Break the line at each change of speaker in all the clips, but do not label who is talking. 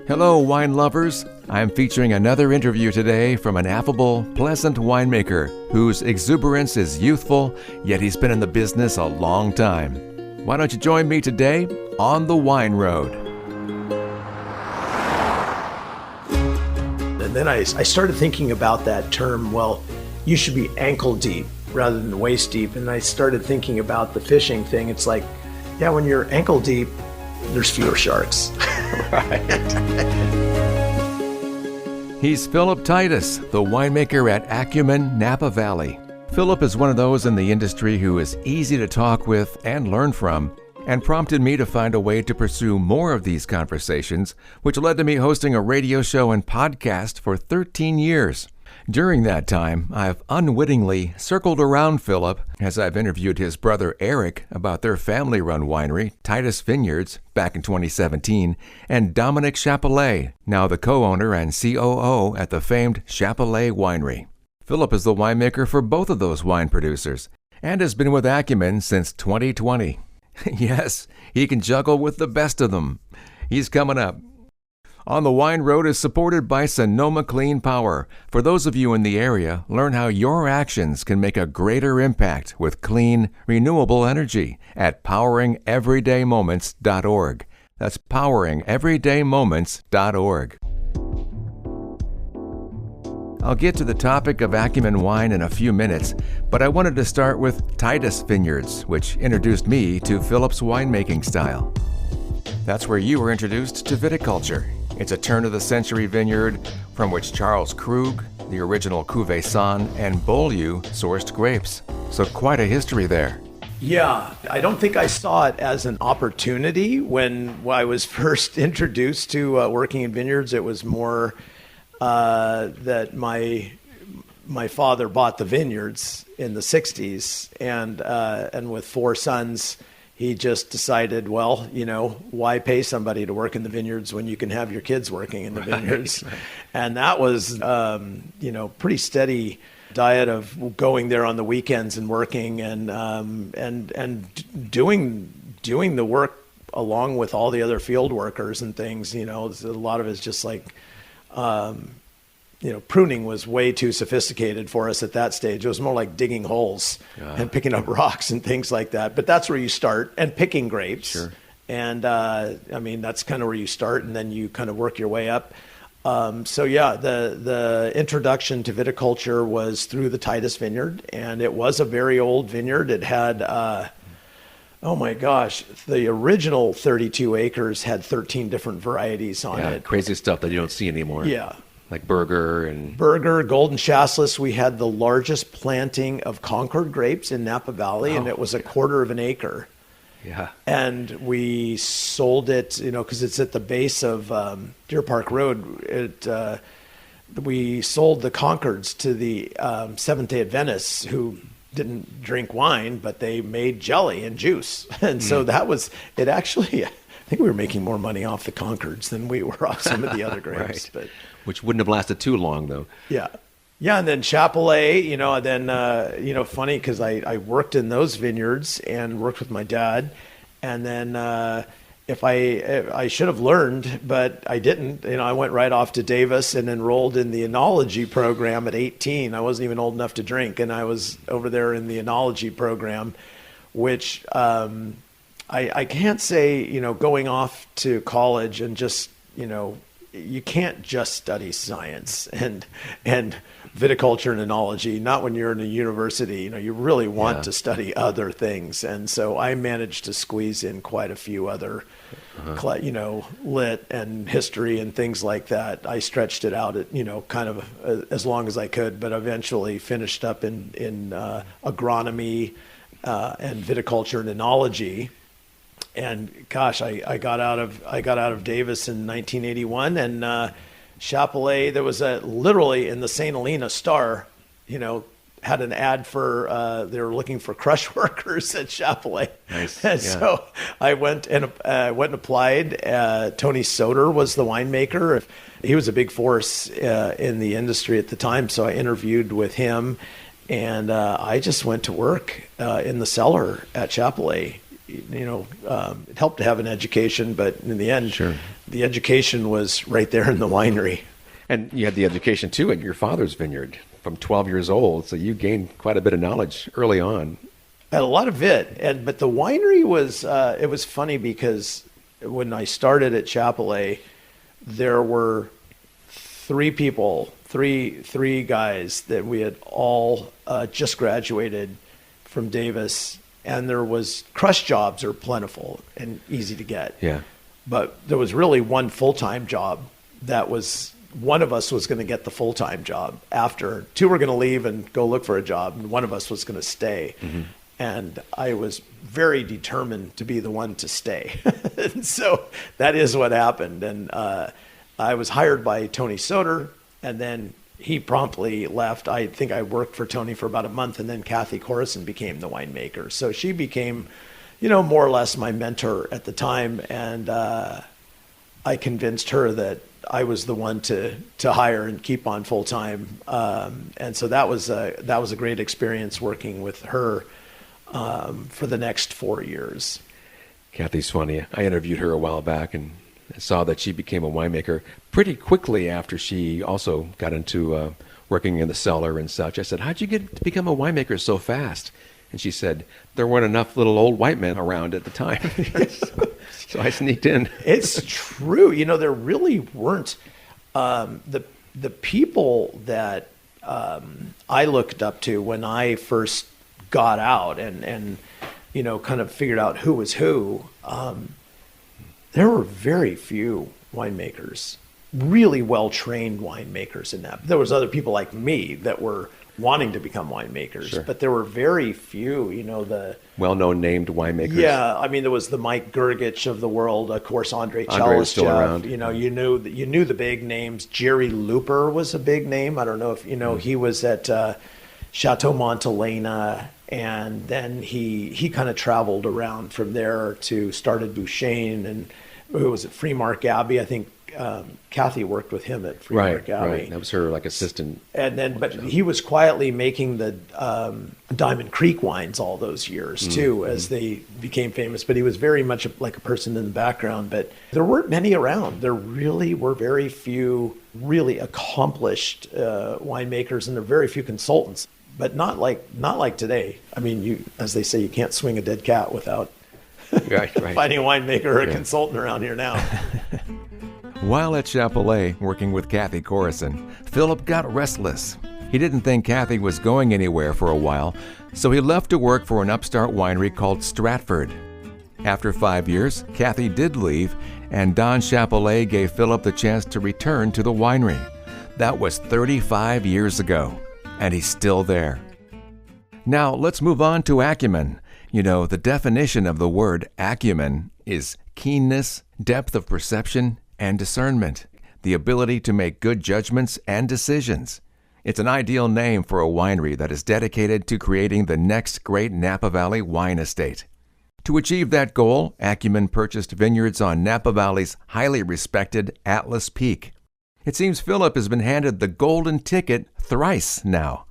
Hello, wine lovers. I am featuring another interview today from an affable, pleasant winemaker whose exuberance is youthful, yet he's been in the business a long time. Why don't you join me today on the Wine Road?
And then I started thinking about that term, well, you should be ankle deep rather than waist deep. And I started thinking about the fishing thing. It's like, yeah, when you're ankle deep, there's fewer sharks.
Right. He's Phillip Titus, the winemaker at Acumen Napa Valley. Phillip is one of those in the industry who is easy to talk with and learn from, and prompted me to find a way to pursue more of these conversations, which led to me hosting a radio show and podcast for 13 years. During that time, I've unwittingly circled around Phillip as I've interviewed his brother Eric about their family-run winery, Titus Vineyards, back in 2017, and Dominic Chapelet, now the co-owner and COO at the famed Chapelet Winery. Phillip is the winemaker for both of those wine producers and has been with Acumen since 2020. Yes, he can juggle with the best of them. He's coming up. On the Wine Road is supported by Sonoma Clean Power. For those of you in the area, learn how your actions can make a greater impact with clean, renewable energy at poweringeverydaymoments.org. That's poweringeverydaymoments.org. I'll get to the topic of Acumen wine in a few minutes, but I wanted to start with Titus Vineyards, which introduced me to Phillip's winemaking style. That's where you were introduced to viticulture. It's a turn-of-the-century vineyard from which Charles Krug, the original Cuvée San, and Beaulieu sourced grapes. So quite a history there.
Yeah, I don't think I saw it as an opportunity when I was first introduced to working in vineyards. It was more that my father bought the vineyards in the 60s, and with four sons, he just decided, well, why pay somebody to work in the vineyards when you can have your kids working in the vineyards? Right. And that was, pretty steady diet of going there on the weekends and working and doing the work along with all the other field workers and things. A lot of it's just like, pruning was way too sophisticated for us at that stage. It was more like digging holes and picking up rocks and things like that. But that's where you start, and picking grapes. Sure. And that's kind of where you start, and then you kind of work your way up. The introduction to viticulture was through the Titus Vineyard, and it was a very old vineyard. It had, the original 32 acres had 13 different varieties on it.
Crazy stuff that you don't see anymore.
Yeah.
Like Burger,
Golden Chasselas. We had the largest planting of Concord grapes in Napa Valley, and it was a quarter of an acre.
Yeah.
And we sold it, because it's at the base of Deer Park Road. We sold the Concords to the Seventh-day Adventists who didn't drink wine, but they made jelly and juice. And so that was, it actually, I think we were making more money off the Concords than we were off some of the other grapes.
Right. Which wouldn't have lasted too long, though.
Yeah. Yeah, and then Chapelet, funny because I worked in those vineyards and worked with my dad. And then if I should have learned, but I didn't. I went right off to Davis and enrolled in the enology program at 18. I wasn't even old enough to drink, and I was over there in the enology program, which I can't say, going off to college and just, you can't just study science and viticulture and enology, not when you're in a university. You really want to study other things. And so I managed to squeeze in quite a few other, lit and history and things like that. I stretched it out at, kind of as long as I could, but eventually finished up in agronomy and viticulture and enology. And gosh, I got out of Davis in 1981, and Chapelet, there was literally in the St. Helena Star, had an ad for they were looking for crush workers at Chapelet.
Nice.
And so I went and applied. Tony Soder was the winemaker. He was a big force in the industry at the time, so I interviewed with him, and I just went to work in the cellar at Chapelet. it helped to have an education, but in the end,
Sure.
the education was right there in the winery.
And you had the education too at your father's vineyard from 12 years old, so you gained quite a bit of knowledge early on.
Had a lot of it, but the winery was it was funny because when I started at Chapelet, there were three guys that we had all just graduated from Davis, and there was crush jobs are plentiful and easy to get.
Yeah.
But there was really one full-time job that was, one of us was going to get the full-time job after. Two were going to leave and go look for a job, and one of us was going to stay. Mm-hmm. And I was very determined to be the one to stay. And so that is what happened. And I was hired by Tony Soder, and then he promptly left. I think I worked for Tony for about a month, and then Kathy Corison became the winemaker. So she became, more or less my mentor at the time. And I convinced her that I was the one to hire and keep on full time. And so that was a great experience working with her for the next 4 years.
Kathy's funny. I interviewed her a while back and saw that she became a winemaker pretty quickly after she also got into working in the cellar and such. I said, how'd you get to become a winemaker so fast? And she said, there weren't enough little old white men around at the time. So I sneaked in.
It's true. There really weren't the people that I looked up to when I first got out and kind of figured out who was who. There were very few winemakers, really well-trained winemakers in that. There was other people like me that were wanting to become winemakers,
Sure.
But there were very few, the
well-known named winemakers.
Yeah, there was the Mike Gergich of the world, of course, Andre
was still around.
You knew the big names. Jerry Looper was a big name. I don't know if he was at Chateau Montelena, and then he kind of traveled around from there to started Bouchain, and it was at Freemark Abbey. I think Kathy worked with him at Freemark Abbey.
Right. That was her assistant.
And then, but he was quietly making the Diamond Creek wines all those years too, as they became famous. But he was very much like a person in the background. But there weren't many around. There really were very few really accomplished winemakers, and there were very few consultants. But not like today. As they say, you can't swing a dead cat without
Right.
finding a winemaker or a consultant around here now.
While at Chapelet, working with Kathy Corison, Philip got restless. He didn't think Kathy was going anywhere for a while, so he left to work for an upstart winery called Stratford. After 5 years, Kathy did leave, and Don Chapelet gave Philip the chance to return to the winery. That was 35 years ago, and he's still there. Now, let's move on to acumen. The definition of the word acumen is keenness, depth of perception, and discernment, the ability to make good judgments and decisions. It's an ideal name for a winery that is dedicated to creating the next great Napa Valley wine estate. To achieve that goal, Acumen purchased vineyards on Napa Valley's highly respected Atlas Peak. It seems Philip has been handed the golden ticket thrice now,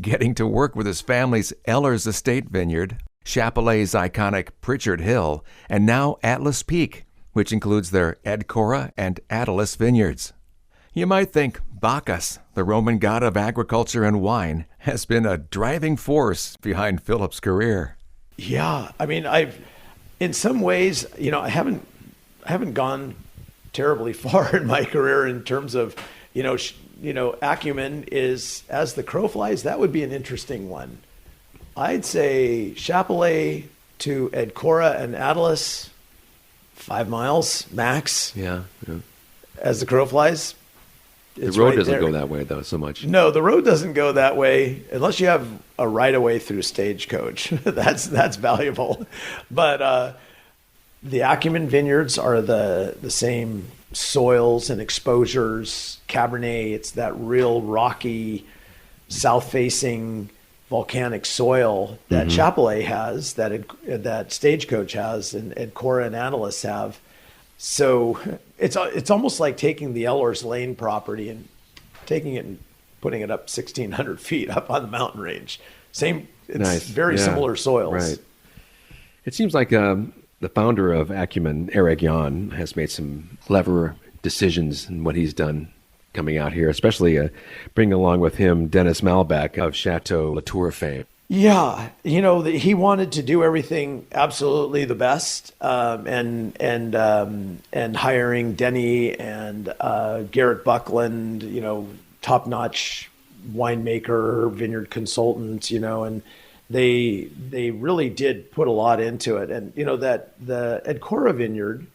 getting to work with his family's Ehlers Estate vineyard, Chapelet's iconic Pritchard Hill, and now Atlas Peak, which includes their Ed Cora and Attalus vineyards. You might think Bacchus, the Roman god of agriculture and wine, has been a driving force behind Philip's career.
Yeah, I've, in some ways, I haven't gone terribly far in my career in terms of, acumen is, as the crow flies, that would be an interesting one. I'd say Chapelet to Ed Cora and Attalus, 5 miles max.
Yeah.
As the crow flies.
The road doesn't go that way, though, so much.
No, the road doesn't go that way unless you have a right-of-way through Stagecoach. That's valuable. But the Acumen vineyards are the same soils and exposures. Cabernet, it's that real rocky, south-facing volcanic soil that Chapelet has, that Stagecoach has, and Cora and Attalus have. So it's almost like taking the Ehlers Lane property and taking it and putting it up 1,600 feet up on the mountain range. It's
Nice.
very similar soils.
Right. It seems like the founder of Acumen, Eric Jan, has made some clever decisions in what he's done coming out here, especially bringing along with him Dennis Malbec of Chateau Latour fame.
Yeah, he wanted to do everything absolutely the best, and hiring Denny and Garrett Buckland, top-notch winemaker, vineyard consultant, and they really did put a lot into it. And that the Edcora vineyard,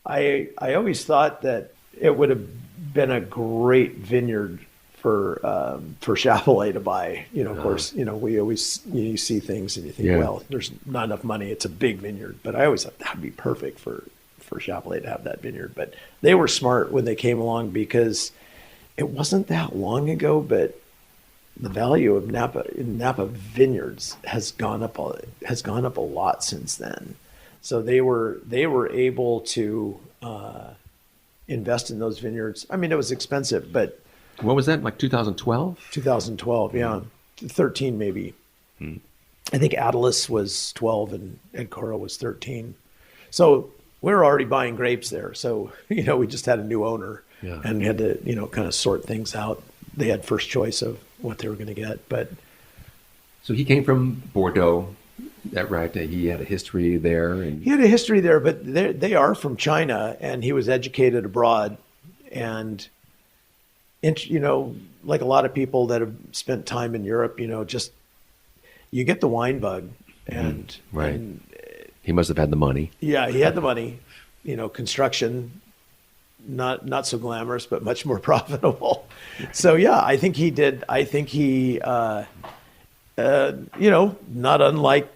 I always thought that it would have been a great vineyard for Chapelet to buy. Of course, we always you see things and you think, well, there's not enough money. It's a big vineyard, but I always thought that'd be perfect for Chapelet to have that vineyard. But they were smart when they came along, because it wasn't that long ago, but the value of Napa vineyards has gone up a lot since then. So they were able to invest in those vineyards. I mean, it was expensive, but
what was that, like 2012?
2012, yeah. 13 maybe. I think Atlas was 12 and Edcora was 13. So we were already buying grapes there. So, we just had a new owner and had to, kind of sort things out. They had first choice of what they were going to get. But
so he came from Bordeaux, is that right? He had a history there?
He had a history there, but they are from China, and he was educated abroad. And like a lot of people that have spent time in Europe, just you get the wine bug, and
right.
And
he must have had the money.
Yeah, he had the money. Construction, not so glamorous, but much more profitable. So yeah, I think he did. I think he, not unlike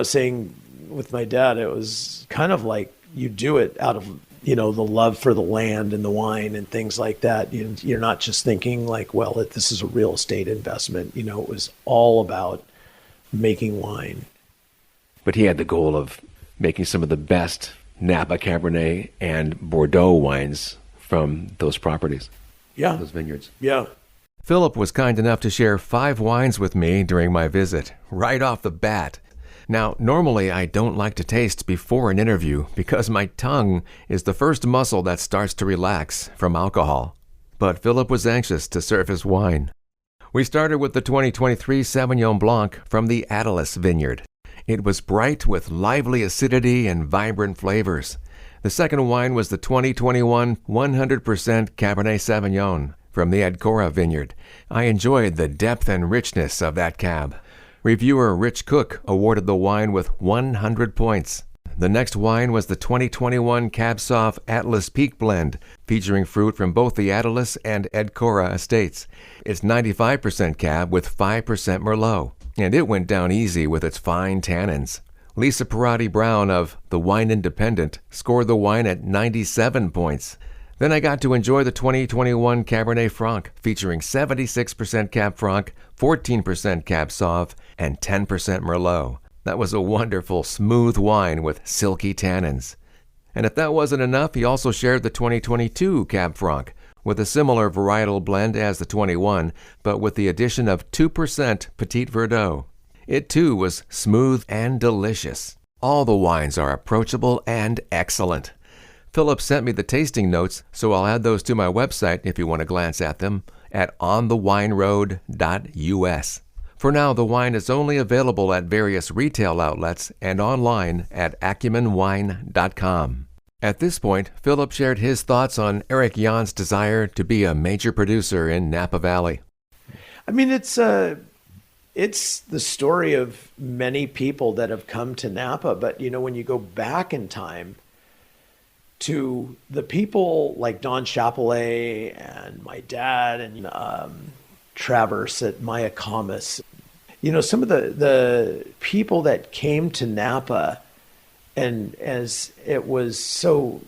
saying with my dad, it was kind of like you do it out of the love for the land and the wine and things like that. You're not just thinking like, well, this is a real estate investment. It was all about making wine.
But he had the goal of making some of the best Napa Cabernet and Bordeaux wines from those properties.
Yeah.
Those vineyards.
Yeah.
Philip was kind enough to share 5 wines with me during my visit, right off the bat. Now, normally I don't like to taste before an interview because my tongue is the first muscle that starts to relax from alcohol. But Philip was anxious to serve his wine. We started with the 2023 Sauvignon Blanc from the Atlas Vineyard. It was bright with lively acidity and vibrant flavors. The second wine was the 2021 100% Cabernet Sauvignon from the Edcora Vineyard. I enjoyed the depth and richness of that cab. Reviewer Rich Cook awarded the wine with 100 points. The next wine was the 2021 Cab Sauv Atlas Peak Blend, featuring fruit from both the Atlas and Edcora estates. It's 95% Cab with 5% Merlot, and it went down easy with its fine tannins. Lisa Perotti Brown of The Wine Independent scored the wine at 97 points. Then I got to enjoy the 2021 Cabernet Franc, featuring 76% Cab Franc, 14% Cab Sauv, and 10% Merlot. That was a wonderful, smooth wine with silky tannins. And if that wasn't enough, he also shared the 2022 Cab Franc, with a similar varietal blend as the 21, but with the addition of 2% Petit Verdot. It too was smooth and delicious. All the wines are approachable and excellent. Philip sent me the tasting notes, so I'll add those to my website if you want to glance at them at onthewineroad.us. For now, the wine is only available at various retail outlets and online at acumenwine.com. At this point, Philip shared his thoughts on Eric Jan's desire to be a major producer in Napa Valley.
I mean, it's the story of many people that have come to Napa, but when you go back in time to the people like Don Chapelet and my dad and Travers at Maya Kamas, some of the people that came to Napa, and as it was sort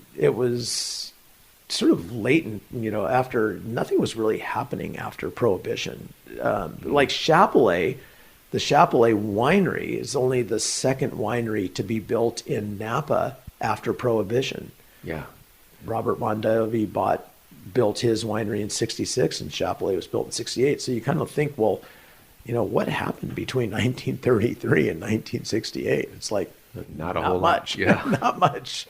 of latent, after nothing was really happening after Prohibition. Like Chapelet, the Chapelet winery is only the second winery to be built in Napa after Prohibition.
Yeah.
Robert Mondavi built his winery in 66 and Chapelet was built in 68. So you kind of think, well, what happened between 1933 and 1968? It's like
Not a
Not
whole
much.
lot. Yeah.
Not much.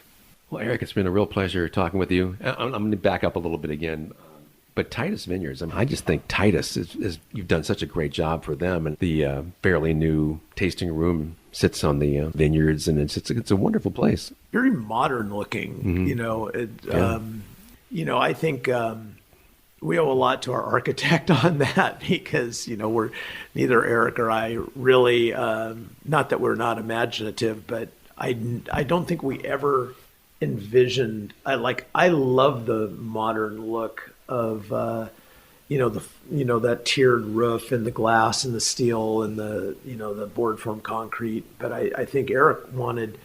Well, Eric, it's been a real pleasure talking with you. I'm going to back up a little bit again. But Titus Vineyards, I mean, I just think Titus is you've done such a great job for them. And the fairly new tasting room sits on the vineyards, and it's a wonderful place.
Very modern looking, you know. I think we owe a lot to our architect on that because, you know, we're neither Eric or I really, not that we're not imaginative, but I don't think we ever envisioned, I love the modern look of, that tiered roof and the glass and the steel and the board form concrete. But I think Eric wanted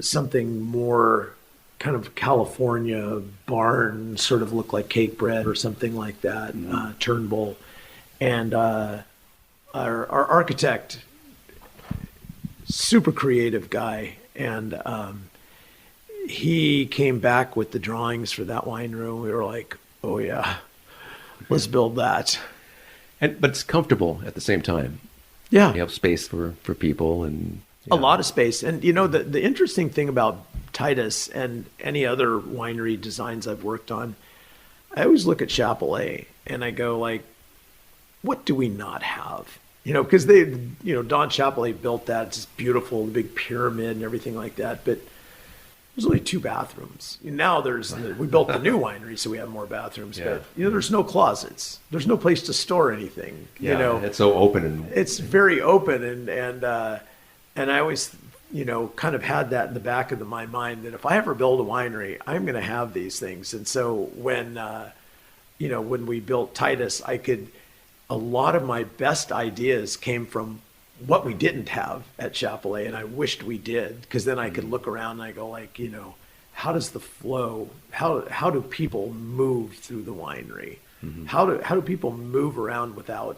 something more kind of California barn, sort of look like cake bread or something like that, Turnbull. And our architect, super creative guy, and he came back with the drawings for that wine room. We were like, oh yeah, let's build that.
But it's comfortable at the same time.
Yeah.
You have space for people and
a lot of space. And you know, the interesting thing about Titus and any other winery designs I've worked on, I always look at Chapelet and I go like, what do we not have? You know, because Don Chapelet built that. It's beautiful, the big pyramid and everything like that. But there's only 2 bathrooms. Now we built the new winery, so we have more bathrooms.
Yeah.
But there's no closets. There's no place to store anything.
Yeah,
you know,
it's so open and
it's very open, and I always kind of had that in the back of my mind that if I ever build a winery, I'm going to have these things. And so when we built Titus, a lot of my best ideas came from what we didn't have at Chapelet, and I wished we did, because then I could look around and I go like, how does the flow, how do people move through the winery? Mm-hmm. How do people move around without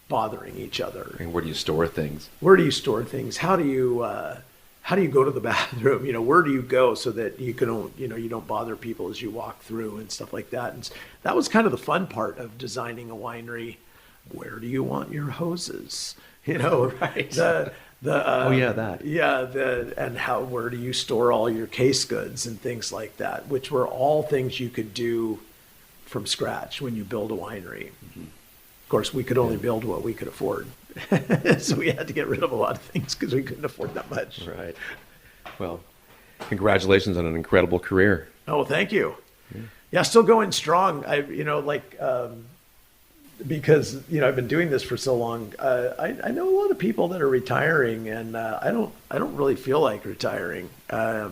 bothering each other?
And where do you store things?
Where do you store things? How do you go to the bathroom? Where do you go so that you don't bother people as you walk through and stuff like that? And that was kind of the fun part of designing a winery. Where do you want your hoses?
Right.
Where do you store all your case goods and things like that, which were all things you could do from scratch when you build a winery. Mm-hmm. Of course, we could only build what we could afford. So we had to get rid of a lot of things because we couldn't afford that much.
Right. Well, congratulations on an incredible career.
Oh, thank you. Yeah, still going strong. Because I've been doing this for so long. I know a lot of people that are retiring, and I don't really feel like retiring. So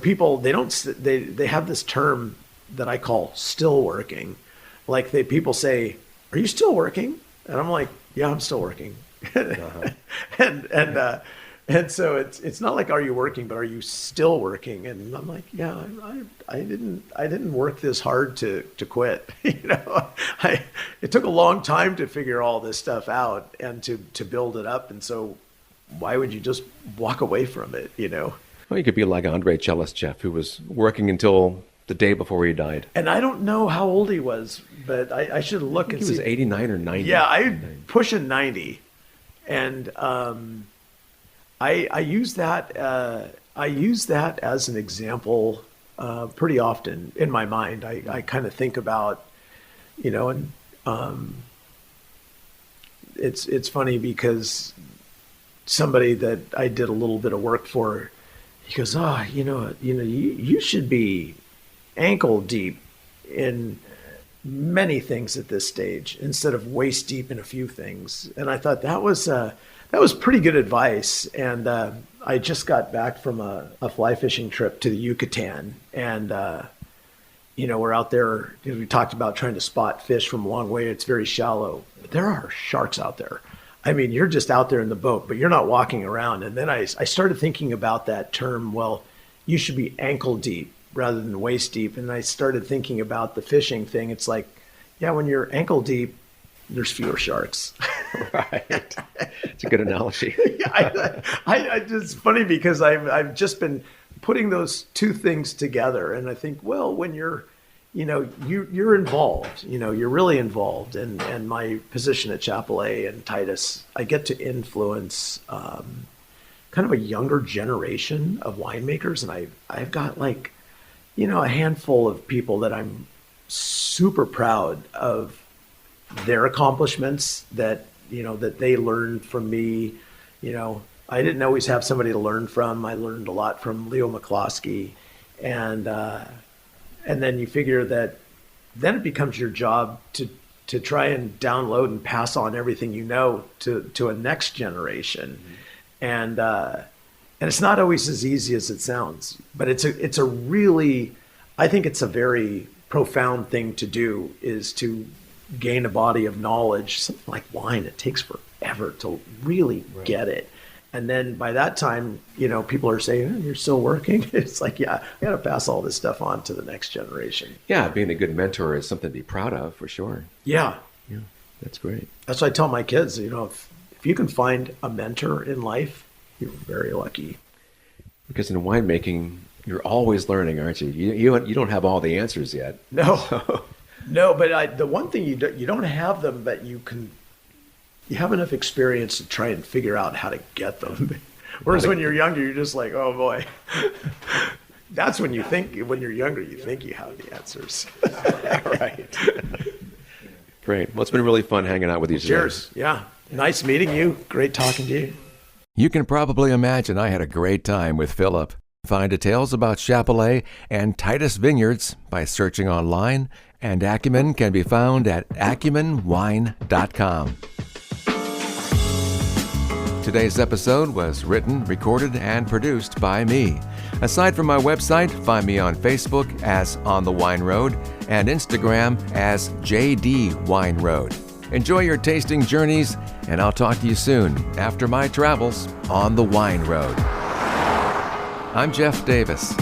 people they have this term that I call still working. Like people say, "Are you still working?" And I'm like, "Yeah, I'm still working."
Uh-huh.
And so it's not like, "Are you working?" but "Are you still working?" And I'm like, "Yeah, I didn't work this hard to quit." It took a long time to figure all this stuff out and to build it up. And so why would you just walk away from it?
Well, you could be like Andre Chelistchev, who was working until the day before he died.
And I don't know how old he was, but I should look and see.
He was 89 or 90.
Yeah, I'm pushing 90. And I use that as an example pretty often in my mind. I kind of think about, and it's funny because somebody that I did a little bit of work for, he goes, you should be ankle deep in many things at this stage instead of waist deep in a few things. And I thought that was pretty good advice. And I just got back from a fly fishing trip to the Yucatan, and we're out there. We talked about trying to spot fish from a long way. It's very shallow, but there are sharks out there. I mean, you're just out there in the boat, but you're not walking around. And then I started thinking about that term. Well, you should be ankle deep rather than waist deep. And I started thinking about the fishing thing. It's like, yeah, when you're ankle deep, there's fewer sharks.
Right. It's a good analogy.
Yeah, it's funny because I've just been putting those two things together, and I think, well, when you're involved, you're really involved, and my position at Chapelet and Titus, I get to influence kind kind of a younger generation of winemakers, and I've got like, you know, a handful of people that I'm super proud of their accomplishments that, you know, that they learned from me. You know, I didn't always have somebody to learn from. I learned a lot from Leo McCloskey, and then you figure that then it becomes your job to try and download and pass on everything you know to a next generation. Mm-hmm. And it's not always as easy as it sounds, but it's a really, I think it's a very profound thing to do, is to gain a body of knowledge. Something like wine, it takes forever to really get it. And then by that time, you know, people are saying, you're still working. It's like, yeah, I got to pass all this stuff on to the next generation.
Yeah, being a good mentor is something to be proud of, for sure.
Yeah.
Yeah, that's great.
That's what I tell my kids, you know, if you can find a mentor in life, you're very lucky.
Because in winemaking, you're always learning, aren't you? You don't have all the answers yet.
No, no, but the one thing you don't have them, but you have enough experience to try and figure out how to get them. Whereas when you're younger, you're just like, oh boy. That's when when you're younger, you think you have the answers.
Right. Great. Well, it's been really fun hanging out with you today.
Cheers. Yeah. Nice meeting you. Great talking to you.
You can probably imagine I had a great time with Phillip. Find details about Chapelet and Titus Vineyards by searching online, and Acumen can be found at acumenwine.com. Today's episode was written, recorded, and produced by me. Aside from my website, find me on Facebook as On the Wine Road and Instagram as JD Wine Road. Enjoy your tasting journeys, and I'll talk to you soon after my travels on the Wine Road. I'm Jeff Davis.